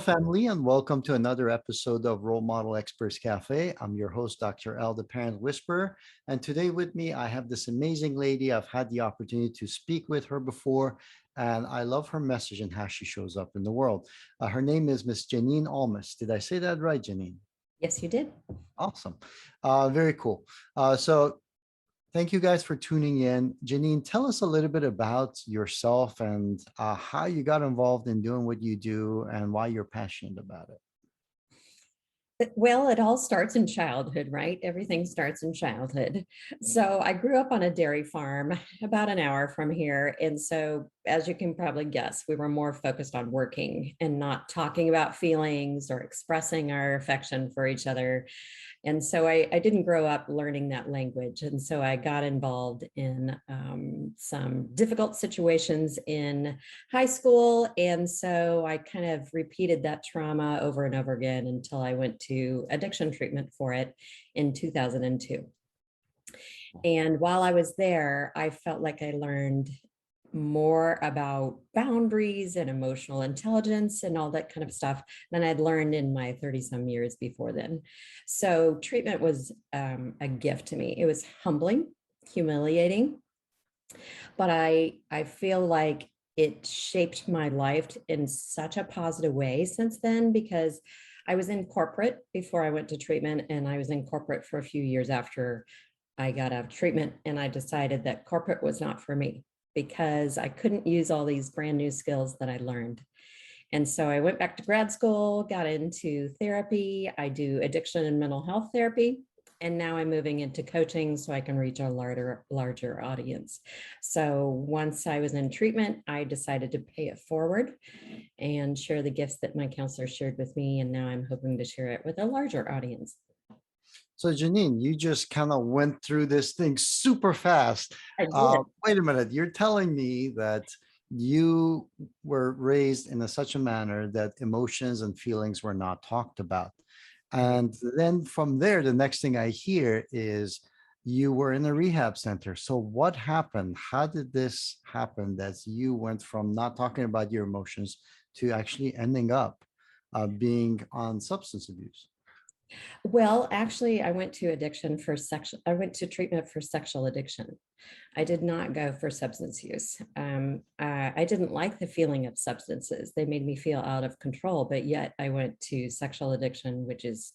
family, and welcome to another episode of Role Model Experts Cafe. I'm your host, Dr. L, the Parent Whisperer. And today with me, I have this amazing lady. I've had the opportunity to speak with her before, and I love her message and how she shows up in the world. Her name is Miss Janeen Olmos. Did I say that right, Janeen? Yes, you did. Awesome. Very cool. So thank you guys for tuning in. Janine, tell us a little bit about yourself and how you got involved in doing what you do and why you're passionate about it. Well, it all starts in childhood, right? Everything starts in childhood. So I grew up on a dairy farm about an hour from here. And so, as you can probably guess, we were more focused on working and not talking about feelings or expressing our affection for each other. And so I didn't grow up learning that language. And so I got involved in some difficult situations in high school. And so I kind of repeated that trauma over and over again until I went to addiction treatment for it in 2002. And while I was there, I felt like I learned more about boundaries and emotional intelligence and all that kind of stuff than I'd learned in my 30 some years before then. So treatment was a gift to me. It was humbling, humiliating, but I feel like it shaped my life in such a positive way since then, because I was in corporate before I went to treatment, and I was in corporate for a few years after I got out of treatment, and I decided that corporate was not for me because I couldn't use all these brand new skills that I learned. And so I went back to grad school, got into therapy. I do addiction and mental health therapy. And now I'm moving into coaching so I can reach a larger audience. So once I was in treatment, I decided to pay it forward and share the gifts that my counselor shared with me. And now I'm hoping to share it with a larger audience. So Janine, you just kind of went through this thing super fast. I did. Wait a minute, you're telling me that you were raised in such a manner that emotions and feelings were not talked about. And then from there, the next thing I hear is you were in a rehab center. So what happened? How did this happen that you went from not talking about your emotions to actually ending up being on substance abuse? Well, actually, I went to treatment for sexual addiction. I did not go for substance use. I didn't like the feeling of substances. They made me feel out of control, but yet I went to sexual addiction, which is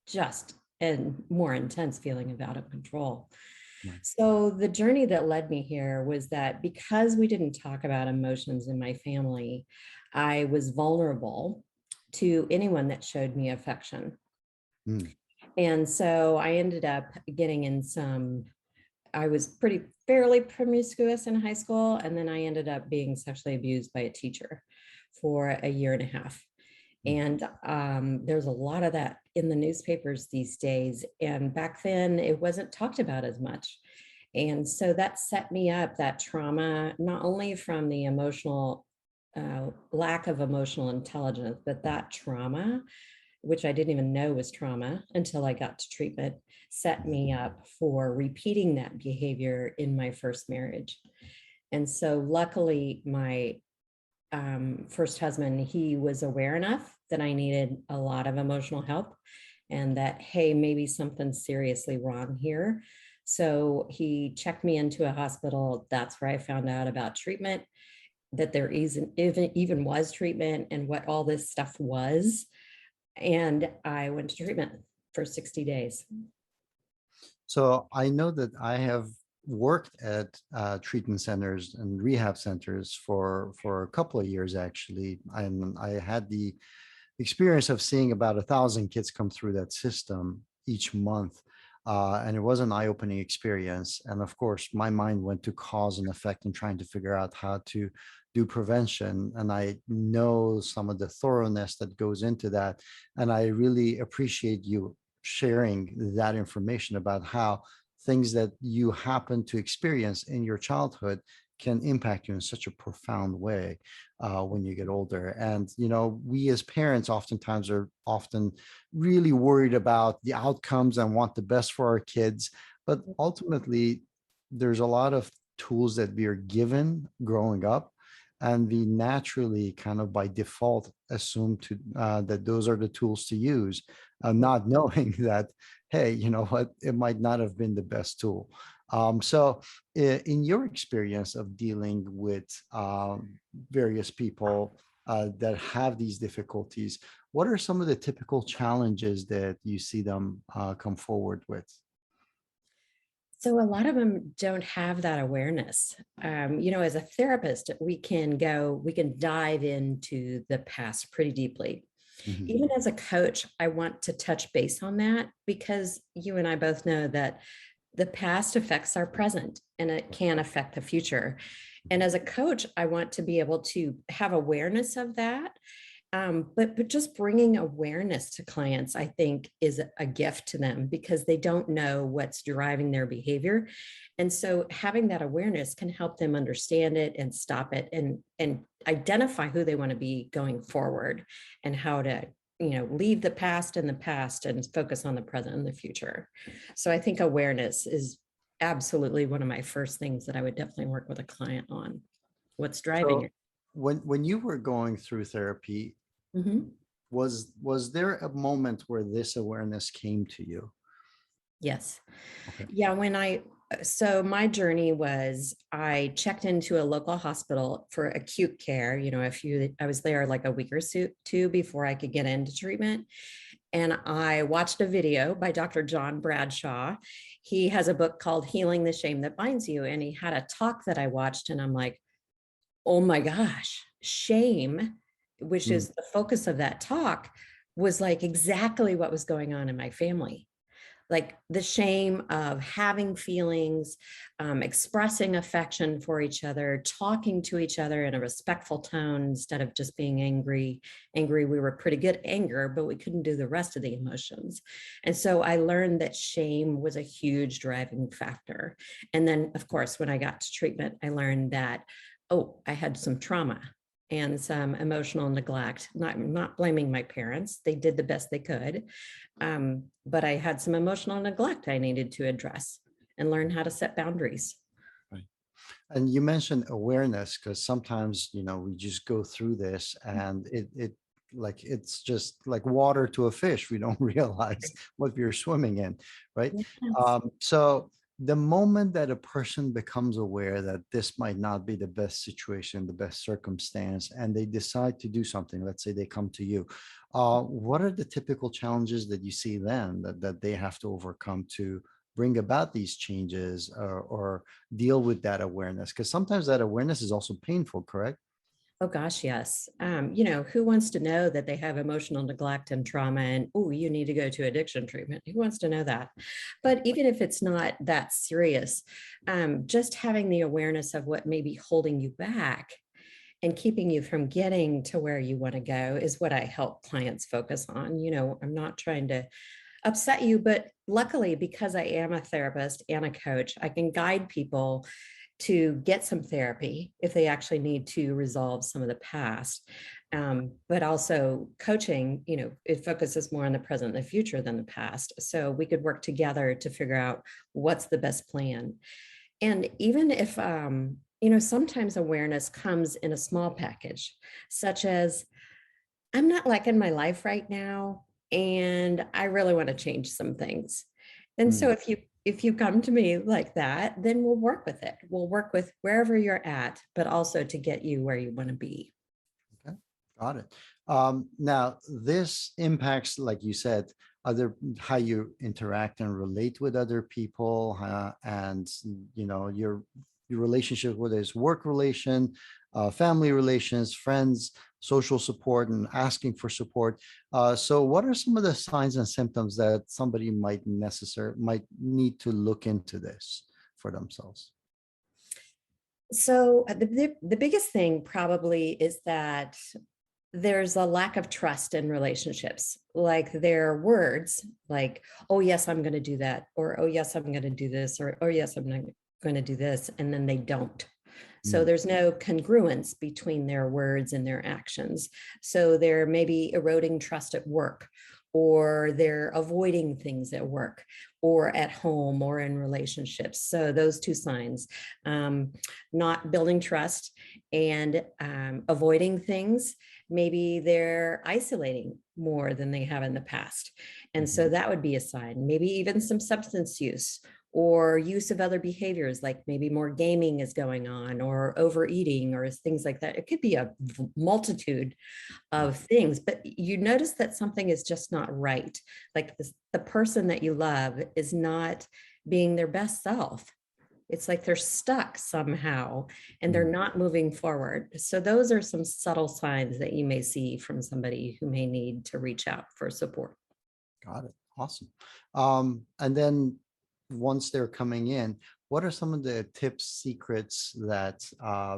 just a more intense feeling of out of control. Right. So the journey that led me here was that because we didn't talk about emotions in my family, I was vulnerable to anyone that showed me affection. Mm. And so I ended up getting in I was fairly promiscuous in high school. And then I ended up being sexually abused by a teacher for a year and a half. And there's a lot of that in the newspapers these days. And back then it wasn't talked about as much. And so that set me up, that trauma, not only from the lack of emotional intelligence, but that trauma, which I didn't even know was trauma until I got to treatment, set me up for repeating that behavior in my first marriage. And so luckily, my first husband, he was aware enough that I needed a lot of emotional help and that, hey, maybe something's seriously wrong here. So he checked me into a hospital. That's where I found out about treatment, that there even was treatment and what all this stuff was. And I went to treatment for 60 days. So I know that I have worked at treatment centers and rehab centers for a couple of years actually, and I had the experience of seeing about 1,000 kids come through that system each month. And it was an eye-opening experience. And of course, my mind went to cause and effect and trying to figure out how to do prevention. And I know some of the thoroughness that goes into that. And I really appreciate you sharing that information about how things that you happen to experience in your childhood can impact you in such a profound way when you get older. And, we as parents oftentimes are often really worried about the outcomes and want the best for our kids. But ultimately, there's a lot of tools that we are given growing up and we naturally kind of by default assume that those are the tools to use, not knowing that, hey, you know what, it might not have been the best tool. So in your experience of dealing with various people that have these difficulties, what are some of the typical challenges that you see them come forward with? So a lot of them don't have that awareness. As a therapist, we can dive into the past pretty deeply. Mhm. Even as a coach, I want to touch base on that because you and I both know that the past affects our present and it can affect the future. And as a coach, I want to be able to have awareness of that. But just bringing awareness to clients, I think, is a gift to them because they don't know what's driving their behavior. And so having that awareness can help them understand it and stop it and identify who they want to be going forward and how to, leave the past in the past and focus on the present and the future. So I think awareness is absolutely one of my first things that I would definitely work with a client on. What's driving So it? when you were going through therapy, Mhm. was there a moment where this awareness came to you? Yes. Okay. Yeah, so my journey was I checked into a local hospital for acute care, I was there like a week or two before I could get into treatment. And I watched a video by Dr. John Bradshaw. He has a book called Healing the Shame That Binds You. And he had a talk that I watched, and I'm like, oh my gosh, shame, which Mm. is the focus of that talk, was like exactly what was going on in my family, like the shame of having feelings, expressing affection for each other, talking to each other in a respectful tone instead of just being angry. Angry, we were pretty good at anger, but we couldn't do the rest of the emotions. And so I learned that shame was a huge driving factor. And then, of course, when I got to treatment, I learned that, oh, I had some trauma and some emotional neglect. Not blaming my parents. They did the best they could. But I had some emotional neglect I needed to address and learn how to set boundaries. Right. And you mentioned awareness because sometimes, we just go through this and it like it's just like water to a fish. We don't realize what we're swimming in, right? Yes. So the moment that a person becomes aware that this might not be the best situation, the best circumstance, and they decide to do something, let's say they come to you, what are the typical challenges that you see then that they have to overcome to bring about these changes, or deal with that awareness? Because sometimes that awareness is also painful, correct? Oh gosh, yes. Who wants to know that they have emotional neglect and trauma and, oh, you need to go to addiction treatment? Who wants to know that? But even if it's not that serious, just having the awareness of what may be holding you back and keeping you from getting to where you want to go is what I help clients focus on. I'm not trying to upset you, but luckily, because I am a therapist and a coach, I can guide people to get some therapy if they actually need to resolve some of the past. But also coaching, it focuses more on the present and the future than the past. So we could work together to figure out what's the best plan. And even if, sometimes awareness comes in a small package, such as I'm not liking my life right now, and I really want to change some things. And so Mm. if you come to me like that, then we'll work with it. We'll work with wherever you're at, but also to get you where you want to be. Okay, got it. Now, this impacts, like you said, other how you interact and relate with other people, and your relationship, whether it's work relation, family relations, friends, social support, and asking for support. So, what are some of the signs and symptoms that somebody might need to look into this for themselves? So the biggest thing probably is that there's a lack of trust in relationships. Like their words, like, oh, yes, I'm going to do that. Or, oh, yes, I'm going to do this. Or, oh, yes, I'm not going to do this. And then they don't. So Mm. there's no congruence between their words and their actions. So they're maybe eroding trust at work, or they're avoiding things at work or at home or in relationships. So those two signs, not building trust and avoiding things, maybe they're isolating more than they have in the past. And so Mhm. that would be a sign, maybe even some substance use or use of other behaviors, like maybe more gaming is going on or overeating or things like that. It could be a multitude Right. of things, but you notice that something is just not right. Like this, the person that you love is not being their best self. It's like they're stuck somehow and they're Mm. not moving forward. So those are some subtle signs that you may see from somebody who may need to reach out for support. Got it. Awesome. And then once they're coming in, what are some of the tips, secrets that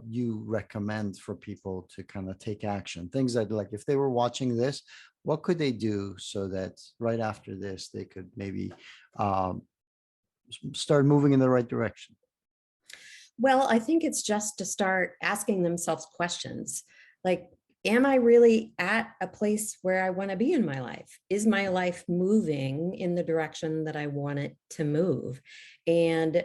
you recommend for people to kind of take action? Things that, like, if they were watching this, what could they do so that right after this, they could maybe um, start moving in the right direction? Well, I think it's just to start asking themselves questions like, am I really at a place where I want to be in my life? Is my life moving in the direction that I want it to move? And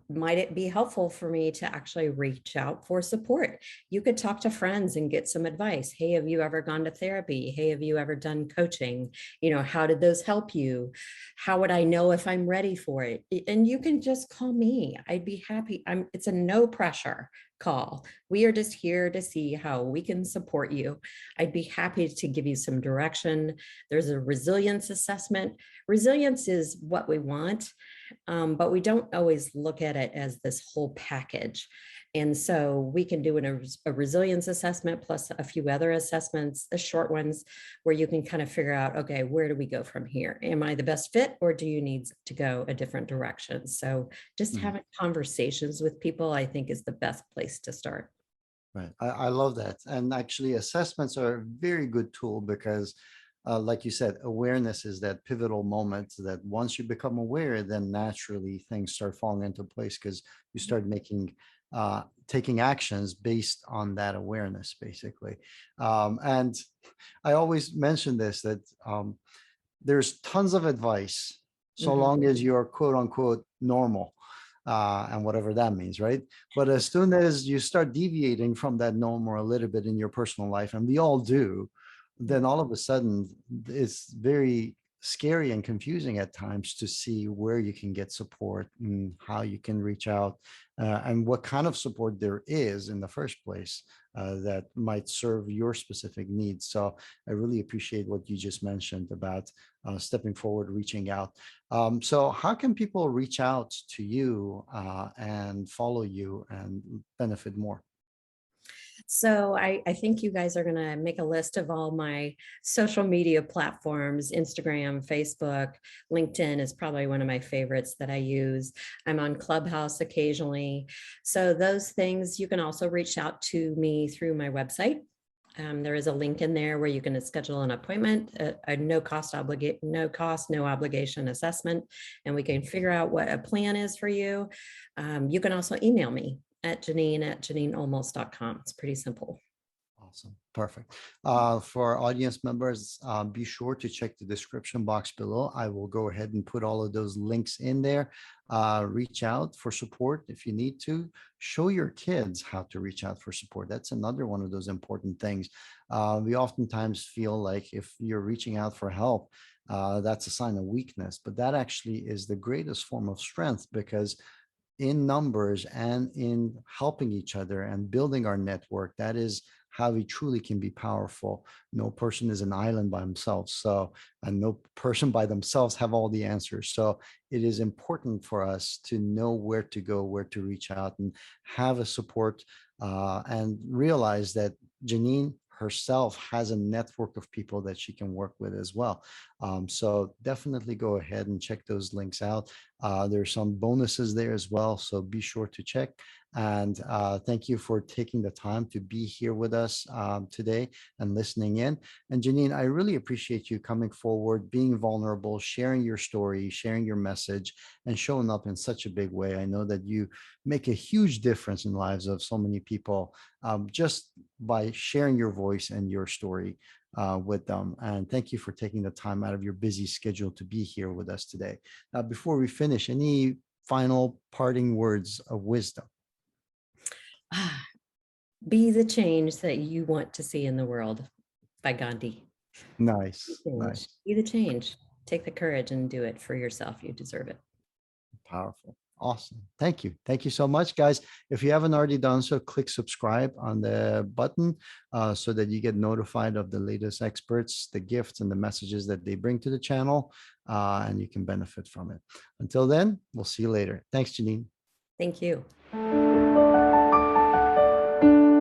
might it be helpful for me to actually reach out for support? You could talk to friends and get some advice. Hey, have you ever gone to therapy? Hey, have you ever done coaching? How did those help you? How would I know if I'm ready for it? And you can just call me. I'd be happy. It's a no pressure call. We are just here to see how we can support you. I'd be happy to give you some direction. There's a resilience assessment. Resilience is what we want, but we don't always look at it as this whole package. And so we can do a resilience assessment plus a few other assessments, the short ones, where you can kind of figure out, okay, where do we go from here? Am I the best fit or do you need to go a different direction? So just Mhm. having conversations with people, I think, is the best place to start. Right. I love that. And actually, assessments are a very good tool because, like you said, awareness is that pivotal moment that once you become aware, then naturally things start falling into place because you start taking actions based on that awareness, basically. And I always mention this that there's tons of advice so Mhm. long as you're quote unquote normal, and whatever that means, right? But as soon as you start deviating from that norm a little bit in your personal life, and we all do, then all of a sudden it's very scary and confusing at times to see where you can get support and how you can reach out, and what kind of support there is in the first place that might serve your specific needs. So I really appreciate what you just mentioned about stepping forward, reaching out. So how can people reach out to you and follow you and benefit more? So I think you guys are going to make a list of all my social media platforms. Instagram, Facebook, LinkedIn is probably one of my favorites that I use. I'm on Clubhouse occasionally. So those things, you can also reach out to me through my website. There is a link in there where you can schedule an appointment, a no cost, no obligation assessment, and we can figure out what a plan is for you. You can also email me at janeenolmos.com. It's pretty simple. Awesome. Perfect. For our audience members, be sure to check the description box below. I will go ahead and put all of those links in there. Reach out for support if you need to. Show your kids how to reach out for support. That's another one of those important things. We oftentimes feel like if you're reaching out for help, that's a sign of weakness, but that actually is the greatest form of strength because in numbers and in helping each other and building our network, that is how we truly can be powerful. No person is an island by themselves. So, and no person by themselves have all the answers. So it is important for us to know where to go, where to reach out and have a support, and realize that Janeen herself has a network of people that she can work with as well. So definitely go ahead and check those links out. There's some bonuses there as well, so be sure to check. And thank you for taking the time to be here with us today and listening in. And Janine, I really appreciate you coming forward, being vulnerable, sharing your story, sharing your message, and showing up in such a big way. I know that you make a huge difference in the lives of so many people just by sharing your voice and your story with them. And thank you for taking the time out of your busy schedule to be here with us today. Now, before we finish, any final parting words of wisdom? Ah, be the change that you want to see in the world by Gandhi. Be Nice, the change. nice, Be the change. Take the courage and do it for yourself. You deserve it. powerful. Awesome. Thank you. Thank you so much, guys. If you haven't already done so, click subscribe on the button so that you get notified of the latest experts, the gifts, and the messages that they bring to the channel, and you can benefit from it. Until then, we'll see you later. Thanks, Janine. Thank you.